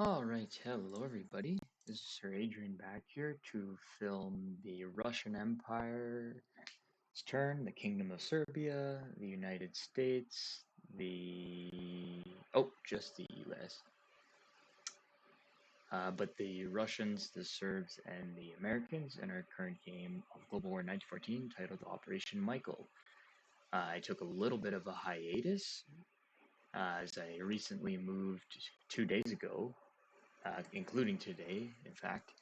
Alright, hello everybody. This is Sir Adrian back here to film the Russian Empire's turn, the Kingdom of Serbia, the United States, just the U.S. But the Russians, the Serbs, and the Americans in our current game of Global War 1914 titled Operation Michael. I took a little bit of a hiatus as I recently moved 2 days ago, including today, in fact,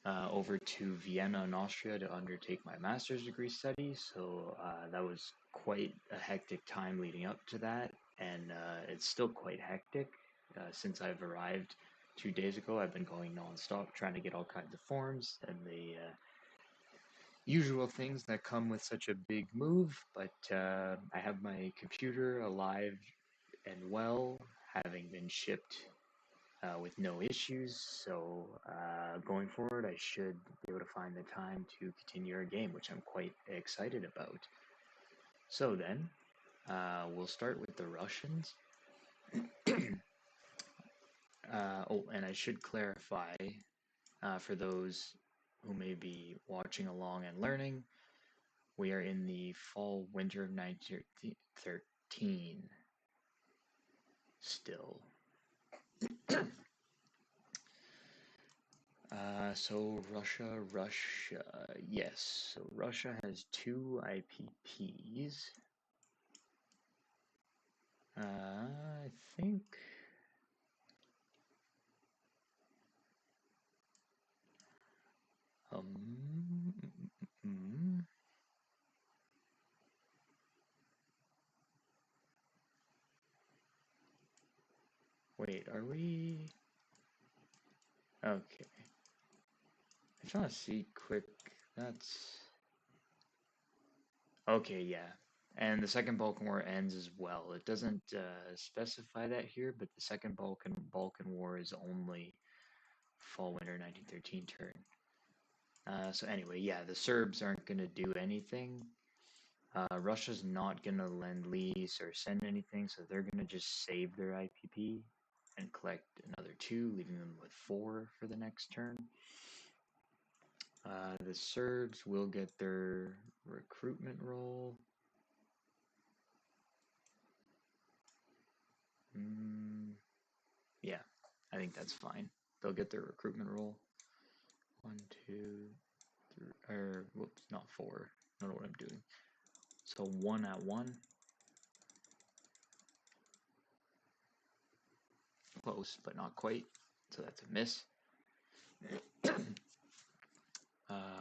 over to Vienna in Austria to undertake my master's degree studies. So that was quite a hectic time leading up to that, and it's still quite hectic since I've arrived 2 days ago. I've been going nonstop trying to get all kinds of forms and the usual things that come with such a big move, but I have my computer alive and well, having been shipped with no issues. So going forward, I should be able to find the time to continue our game, which I'm quite excited about. So then, we'll start with the Russians. And I should clarify for those who may be watching along and learning, we are in the fall-winter of 1913 still. So Russia, yes. So Russia has 2 IPPs. I think. Um, mm, Wait, are we? Okay. I'm trying to see quick. That's. Okay, yeah. And the Second Balkan War ends as well. It doesn't specify that here, but the Second Balkan War is only fall-winter 1913 turn. So anyway, yeah, the Serbs aren't going to do anything. Russia's not going to lend lease or send anything, so they're going to just save their IPP and collect another 2, leaving them with 4 for the next turn. The Serbs will get their recruitment roll. Yeah, I think that's fine. They'll get their recruitment roll. 1, 2, 3, or whoops, not 4. I don't know what I'm doing. So 1 at 1. Close, but not quite. So that's a miss.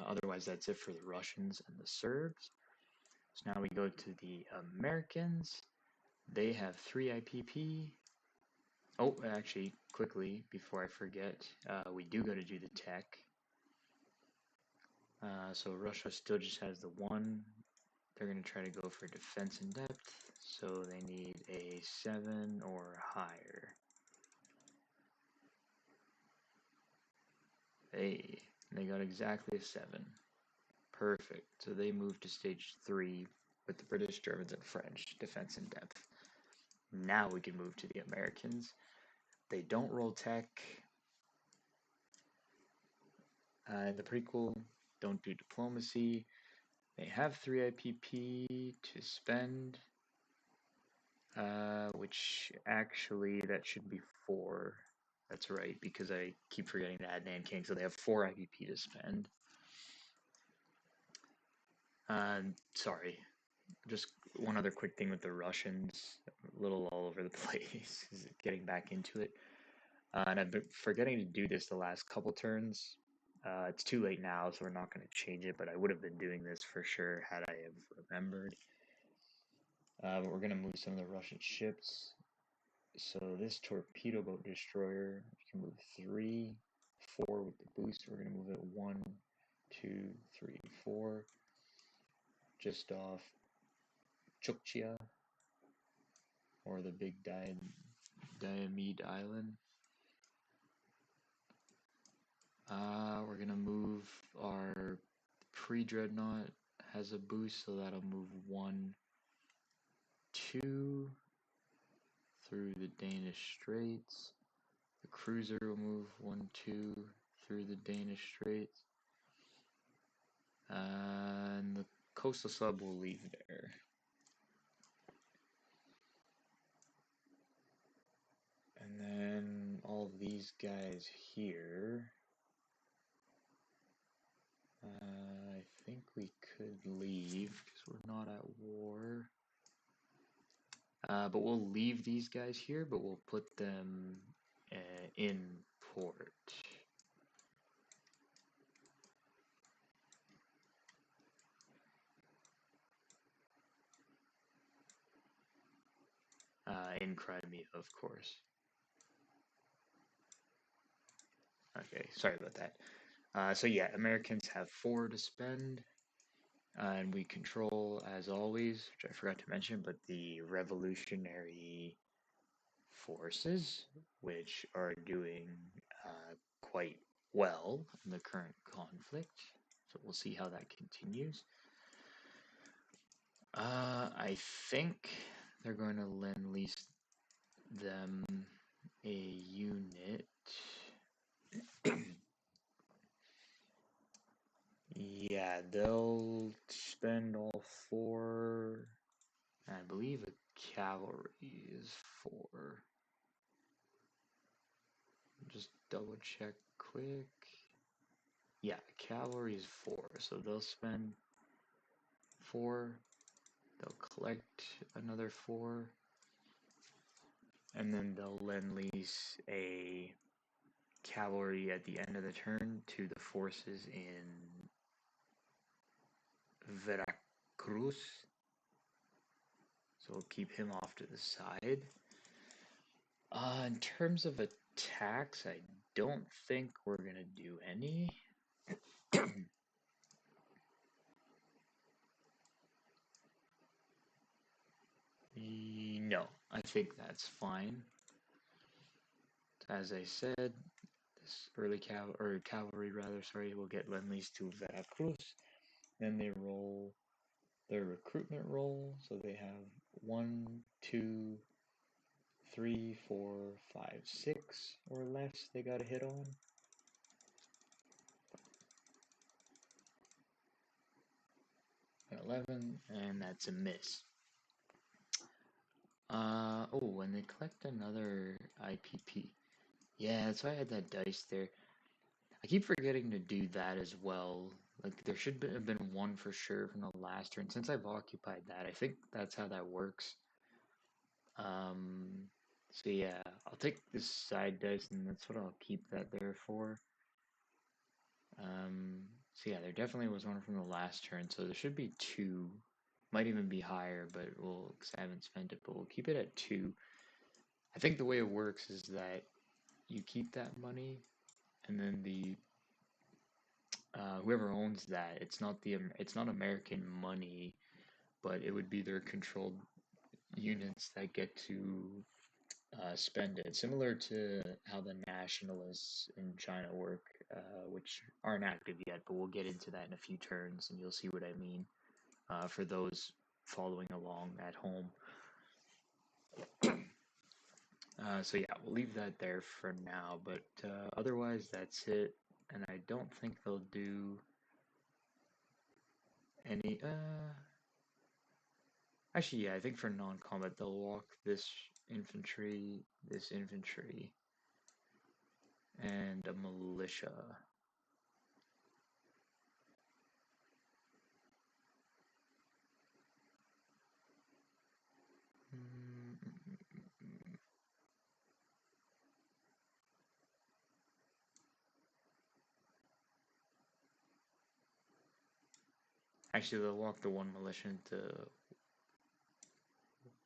Otherwise, that's it for the Russians and the Serbs. So now we go to the Americans. They have 3 IPP. Oh, actually, quickly, before I forget, we do got to do the tech. So Russia still just has the 1. They're going to try to go for defense in depth, so they need a 7 or higher. They got exactly a 7. Perfect. So they move to stage 3 with the British, Germans, and French defense in depth. Now we can move to the Americans. They don't roll tech. The prequel don't do diplomacy. They have 3 IPP to spend, which actually that should be 4. That's right, because I keep forgetting to add Nanking, so they have 4 IPP to spend. Sorry, just one other quick thing with the Russians, a little all over the place, getting back into it. And I've been forgetting to do this the last couple turns. It's too late now, so we're not going to change it, but I would have been doing this for sure had I have remembered. But we're going to move some of the Russian ships. So this torpedo boat destroyer, you can move 3, 4 with the boost. We're going to move it 1, 2, 3, 4, just off Chukchia, or the big Diomede Island. We're going to move our pre-dreadnought, has a boost, so that'll move 1, 2 through the Danish Straits. The cruiser will move 1-2 through the Danish Straits. And the coastal sub will leave there. And then all of these guys here, I think we could leave because we're not at war. But we'll leave these guys here, but we'll put them in port. In Crimea, of course. Okay, sorry about that. So yeah, Americans have 4 to spend, and we control, as always, which I forgot to mention, but the revolutionary forces, which are doing quite well in the current conflict. So we'll see how that continues. I think they're going to lend lease them a unit. Yeah, they'll spend all 4. I believe a cavalry is 4. Just double check quick. Yeah, cavalry is 4, so they'll spend 4. They'll collect another 4, and then they'll lend lease a cavalry at the end of the turn to the forces in Veracruz. So we'll keep him off to the side. In terms of attacks, I don't think we're gonna do any. No, I think that's fine. As I said, this early cavalry will get lend lease to Veracruz. Then they roll their recruitment roll, so they have 1, 2, 3, 4, 5, 6 or less they got to hit on. An 11, and that's a miss. Oh, and they collect another IPP. Yeah, that's why I had that dice there. I keep forgetting to do that as well. Like, there should have been 1 for sure from the last turn. Since I've occupied that, I think that's how that works. So yeah, I'll take this side dice, and that's what I'll keep that there for. So yeah, there definitely was 1 from the last turn, so there should be 2. Might even be higher, but because I haven't spent it, but we'll keep it at 2. I think the way it works is that you keep that money, and then the whoever owns that, it's not American money, but it would be their controlled units that get to spend it, similar to how the nationalists in China work, which aren't active yet, but we'll get into that in a few turns, and you'll see what I mean for those following along at home. So yeah, we'll leave that there for now, but otherwise that's it, and I don't think they'll do any, actually yeah, I think for non-combat they'll walk this infantry, and a militia. Actually, they'll walk the 1 militia into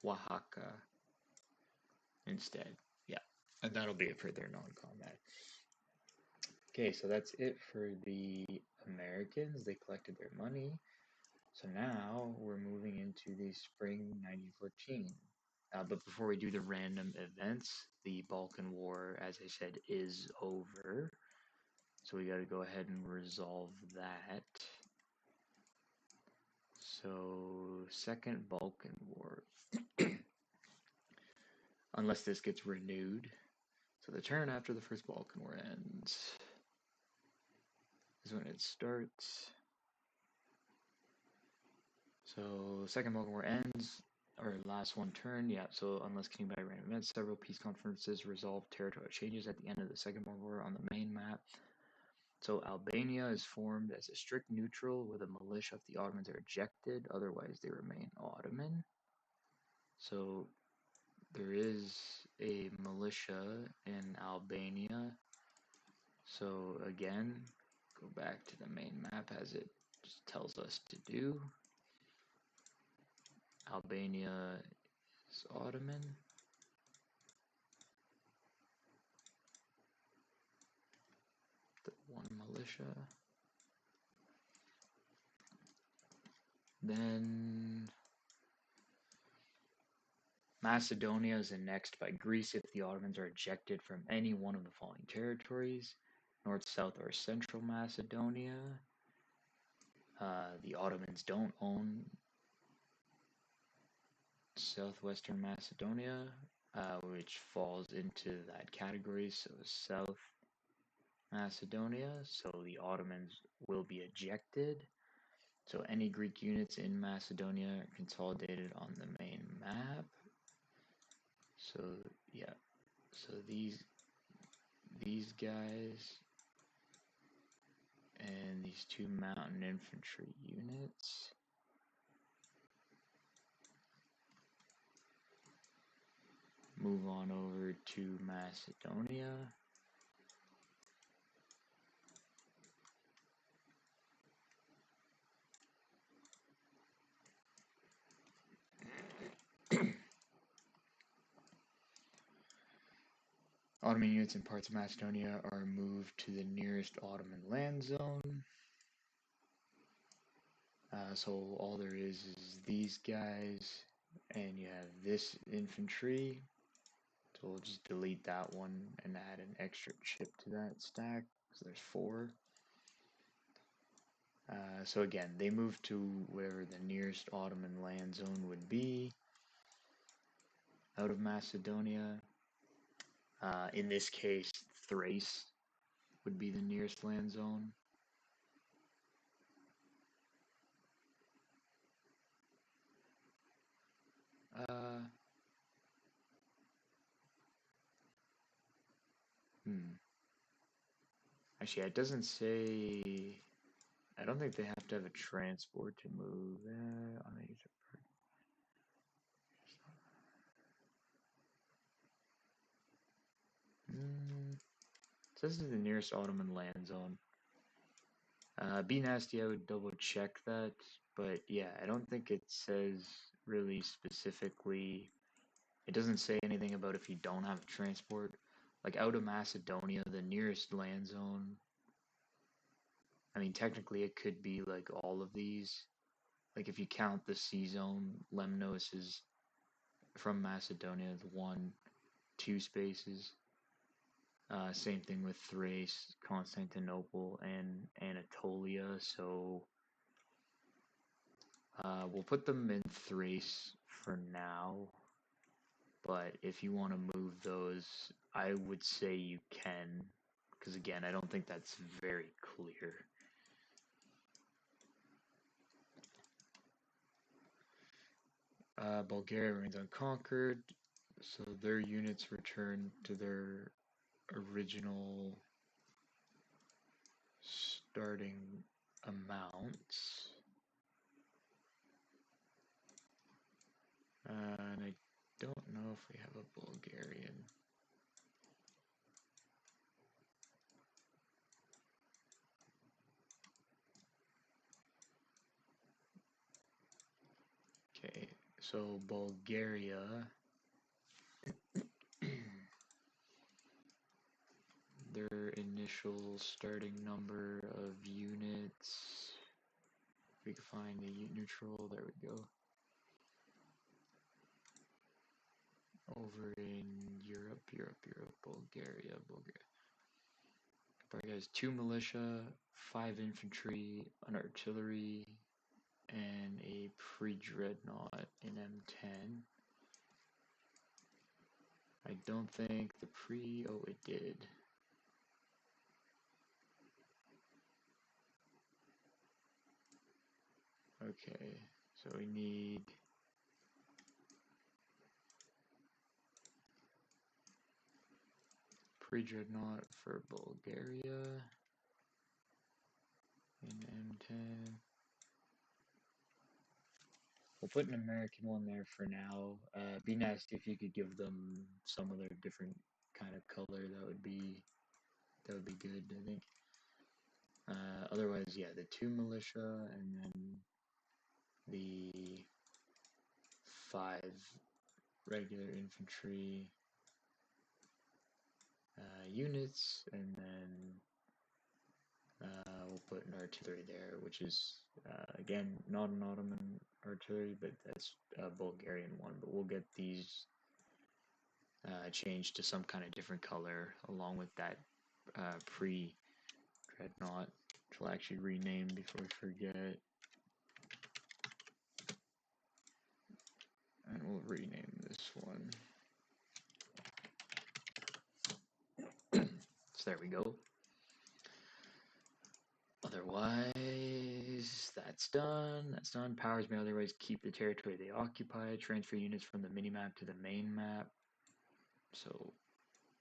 Oaxaca instead. Yeah, and that'll be it for their non-combat. Okay, so that's it for the Americans. They collected their money. So now we're moving into the spring 1914. But before we do the random events, the Balkan War, as I said, is over. So we got to go ahead and resolve that. So, Second Balkan War. Unless this gets renewed. So the turn after the first Balkan War ends is when it starts. So second Balkan War ends, or last one turn, yeah. So unless continued by random events, several peace conferences resolved territorial changes at the end of the second Balkan War on the main map. So Albania is formed as a strict neutral with a militia if the Ottomans are ejected, otherwise they remain Ottoman. So there is a militia in Albania. So again, go back to the main map as it just tells us to do. Albania is Ottoman. The one militia. Then Macedonia is annexed by Greece if the Ottomans are ejected from any one of the following territories: North, South, or Central Macedonia. The Ottomans don't own Southwestern Macedonia, which falls into that category, so South Macedonia, so the Ottomans will be ejected. So any Greek units in Macedonia are consolidated on the main map. So yeah, so these guys and these two mountain infantry units. Move on over to Macedonia. Ottoman units in parts of Macedonia are moved to the nearest Ottoman land zone. So all there is these guys, and you have this infantry. So we'll just delete that one and add an extra chip to that stack, so there's 4. So again, they move to wherever the nearest Ottoman land zone would be out of Macedonia. In this case, Thrace would be the nearest land zone. Actually, it doesn't say. I don't think they have to have a transport to move. This is the nearest Ottoman land zone. Be nasty, I would double check that, but yeah, I don't think it says really specifically. It doesn't say anything about if you don't have transport. Like out of Macedonia, the nearest land zone. I mean, technically, it could be like all of these. Like if you count the C zone, Lemnos is from Macedonia, the 2 spaces. Same thing with Thrace, Constantinople, and Anatolia. So we'll put them in Thrace for now. But if you want to move those, I would say you can. Because again, I don't think that's very clear. Bulgaria remains unconquered. So their units return to their original starting amounts. And I don't know if we have a Bulgarian. Okay, so Bulgaria. Their initial starting number of units. We can find the neutral. There we go. Over in Europe, Bulgaria. Bulgaria has 2 militia, 5 infantry, an artillery, and a pre-dreadnought in M10. I don't think the oh, it did. Okay, so we need pre-dreadnought for Bulgaria in M10. We'll put an American one there for now. Be nice if you could give them some other different kind of color. That would be good, I think. Otherwise, yeah, the 2 militia and then the 5 regular infantry units, and then we'll put an artillery there, which is again not an Ottoman artillery, but that's a Bulgarian one. But we'll get these changed to some kind of different color along with that pre-dreadnought, which we'll actually rename before we forget. And we'll rename this one. So there we go. Otherwise, that's done. That's done. Powers may otherwise keep the territory they occupy. Transfer units from the minimap to the main map. So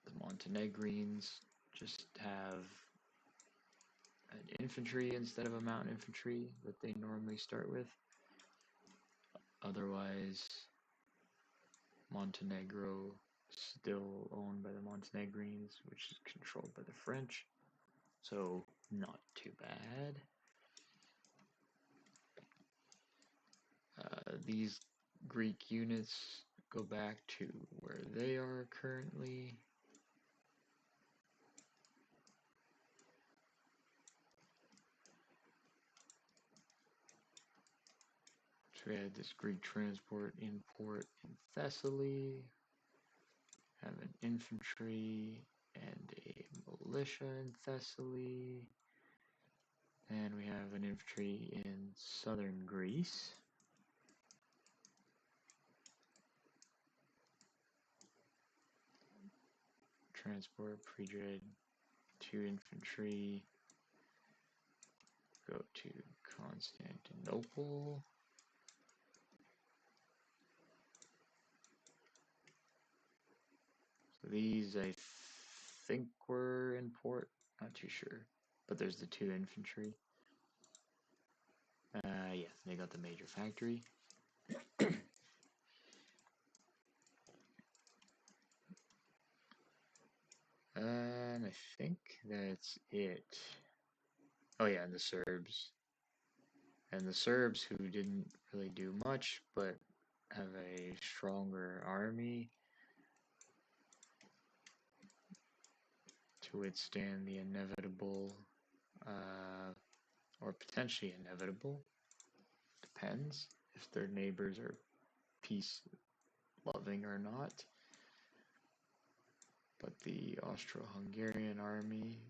the Montenegrines just have an infantry instead of a mountain infantry that they normally start with. Otherwise, Montenegro still owned by the Montenegrines, which is controlled by the French. So not too bad. These Greek units go back to where they are currently. So we had this Greek transport import in Thessaly, have an infantry and a militia in Thessaly, and we have an infantry in southern Greece. Transport, pre-dread, 2 infantry, go to Constantinople. So these I think were in port, not too sure, but there's the 2 infantry. Yeah, they got the major factory. And I think that's it. Oh yeah, and the Serbs. And the Serbs, who didn't really do much, but have a stronger army to withstand the inevitable, or potentially inevitable, depends if their neighbors are peace-loving or not. But the Austro-Hungarian army,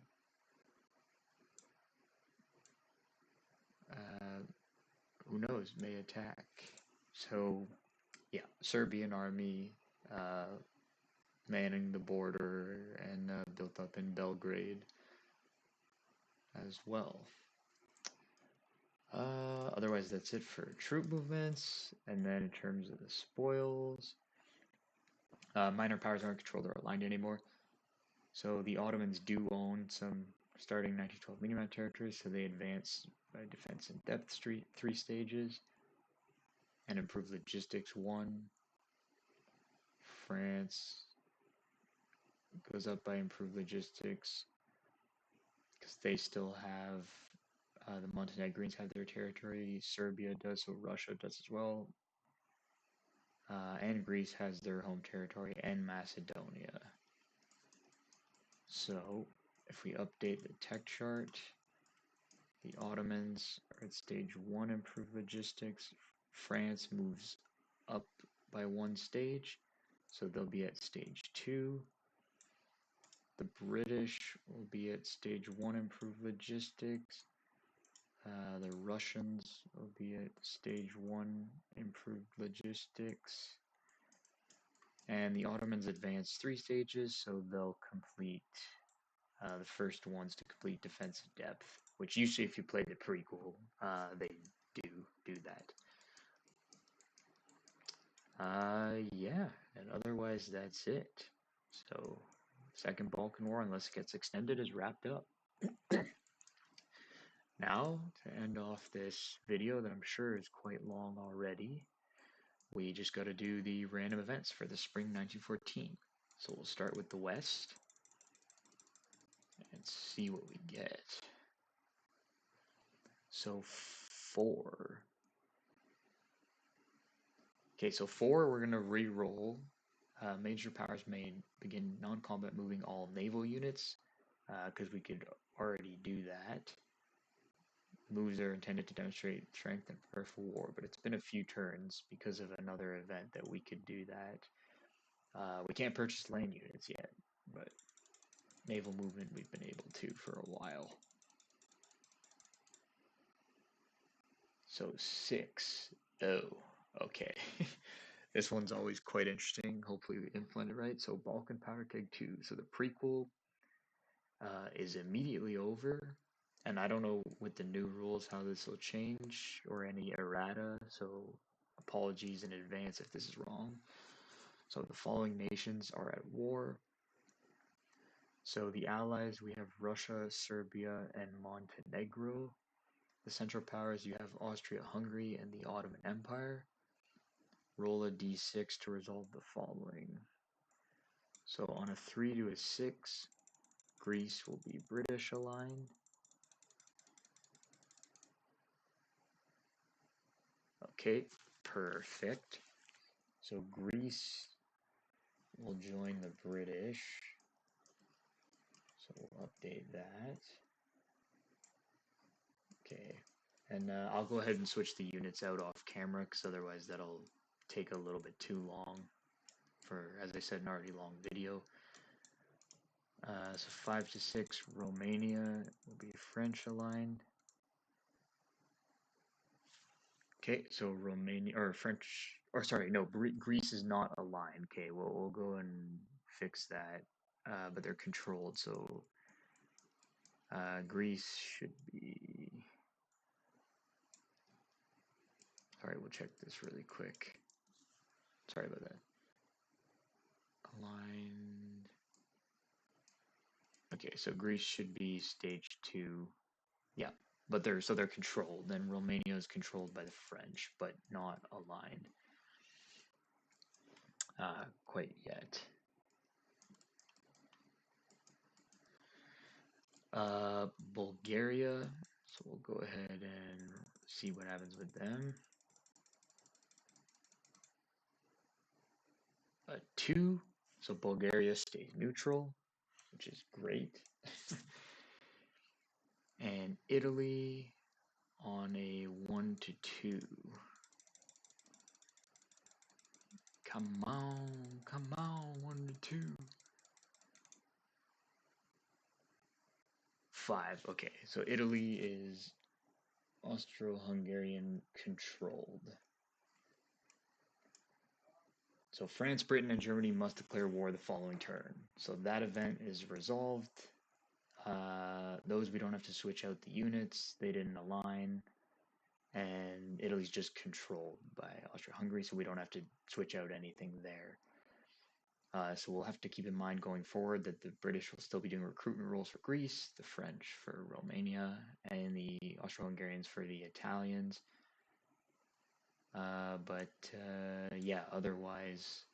who knows, may attack. So, yeah, Serbian army manning the border and built up in Belgrade as well. Otherwise, that's it for troop movements. And then in terms of the spoils, minor powers aren't controlled or aligned anymore. So the Ottomans do own some starting 1912 minimap territories, so they advance by defense and depth 3 stages and improve logistics 1. France goes up by improved logistics because they still have the Montenegrins have their territory. Serbia does, so Russia does as well. And Greece has their home territory, and Macedonia. So if we update the tech chart, the Ottomans are at stage 1, improved logistics. France moves up by 1 stage, so they'll be at stage 2. The British will be at stage 1, improved logistics. The Russians will be at stage 1, improved logistics. And the Ottomans advanced 3 stages, so they'll complete the first ones to complete defensive depth, which usually, if you play the prequel, they do that. Yeah, and otherwise that's it. So, Second Balkan War, unless it gets extended, is wrapped up. Now, to end off this video that I'm sure is quite long already, we just got to do the random events for the spring 1914. So we'll start with the West and see what we get. So 4. Okay, so 4, we're going to re-roll. Major powers may begin non-combat moving all naval units, because we could already do that. Moves are intended to demonstrate strength and prepare for war, but it's been a few turns because of another event that we could do that. We can't purchase land units yet, but naval movement we've been able to for a while. So 6. Oh, okay. This one's always quite interesting. Hopefully we implement it right. So Balkan Powder Keg 2. So the prequel is immediately over. And I don't know with the new rules how this will change or any errata. So apologies in advance if this is wrong. So the following nations are at war. So the allies, we have Russia, Serbia, and Montenegro. The Central Powers, you have Austria-Hungary and the Ottoman Empire. Roll a d6 to resolve the following. So on a 3 to a 6, Greece will be British aligned. Okay, perfect. So Greece will join the British. So we'll update that. Okay, and I'll go ahead and switch the units out off camera because otherwise that'll take a little bit too long for, as I said, an already long video. So 5 to 6, Romania will be French aligned. Okay, so Romania or French, or sorry, no, Greece is not aligned. Okay, well we'll go and fix that, but they're controlled. So Greece should be. All right, we'll check this really quick. Sorry about that. Aligned. Okay, so Greece should be stage 2. Yeah, but they're controlled. Then Romania is controlled by the French, but not aligned quite yet. Bulgaria. So we'll go ahead and see what happens with them. 2. So Bulgaria stays neutral, which is great. And Italy on a 1 to 2. Come on, 1 to 2. 5. Okay, so Italy is Austro-Hungarian controlled. So France, Britain, and Germany must declare war the following turn. So that event is resolved. Those we don't have to switch out the units. They didn't align. And Italy's just controlled by Austria-Hungary, so we don't have to switch out anything there. So we'll have to keep in mind going forward that the British will still be doing recruitment roles for Greece, the French for Romania, and the Austro-Hungarians for the Italians. Yeah, otherwise,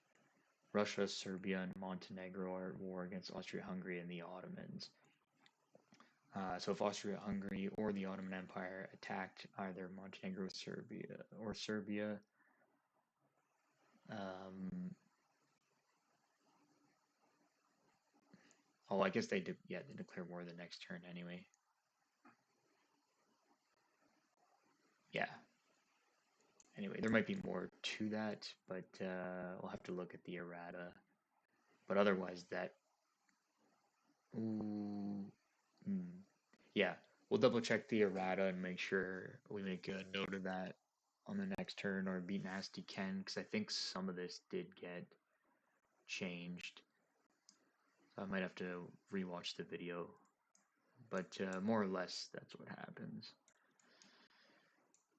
Russia, Serbia, and Montenegro are at war against Austria-Hungary and the Ottomans. So if Austria-Hungary or the Ottoman Empire attacked either Montenegro, Serbia, I guess they declare war the next turn anyway. Yeah. Anyway, there might be more to that, but we'll have to look at the errata. But otherwise, that. Ooh. Yeah, we'll double check the errata and make sure we make a note of that on the next turn, or Beat Nasty can, because I think some of this did get changed. So I might have to rewatch the video, but more or less that's what happens.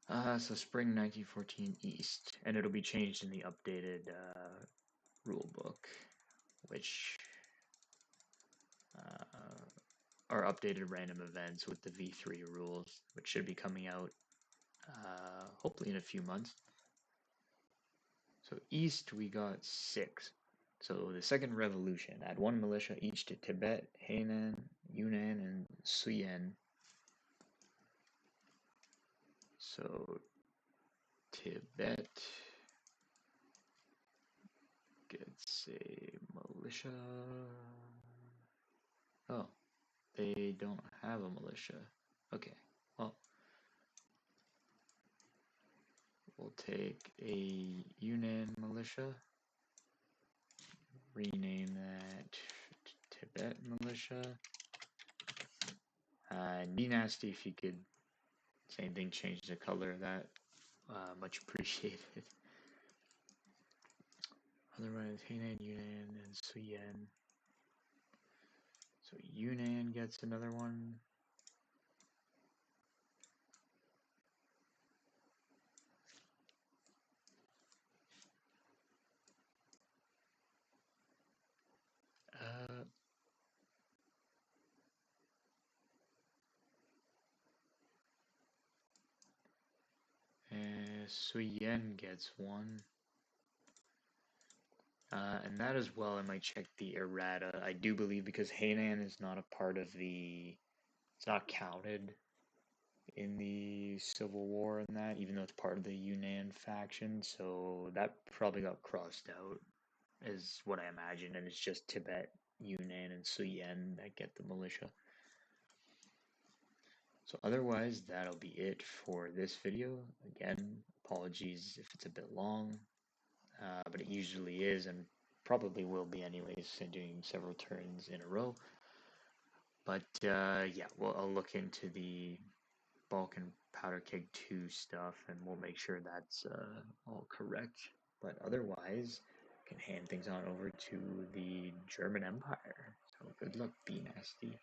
So spring 1914 East, and it'll be changed in the updated rule book, which are updated random events with the V3 rules, which should be coming out hopefully in a few months. So East we got 6. So the second revolution, add 1 militia each to Tibet, Hainan, Yunnan, and Suyen. So Tibet gets a militia. Oh, they don't have a militia. Okay, well, we'll take a Yunnan militia, rename that Tibet militia. Be nasty if you could, same thing, change the color of that. Much appreciated. Otherwise, Hainan, Yunnan, and Suyen. So Yunnan gets another one. Suyen gets one. And that as well, I might check the errata. I do believe because Hainan is not a part of the, it's not counted in the Civil War and that, even though it's part of the Yunnan faction, so that probably got crossed out, is what I imagine, and it's just Tibet, Yunnan, and Suyen that get the militia. So otherwise, that'll be it for this video. Again, apologies if it's a bit long, but it usually is, and probably will be anyways, doing several turns in a row. But yeah, well, I'll look into the Balkan Powder Keg 2 stuff, and we'll make sure that's all correct. But otherwise, can hand things on over to the German Empire. So good luck, be nasty.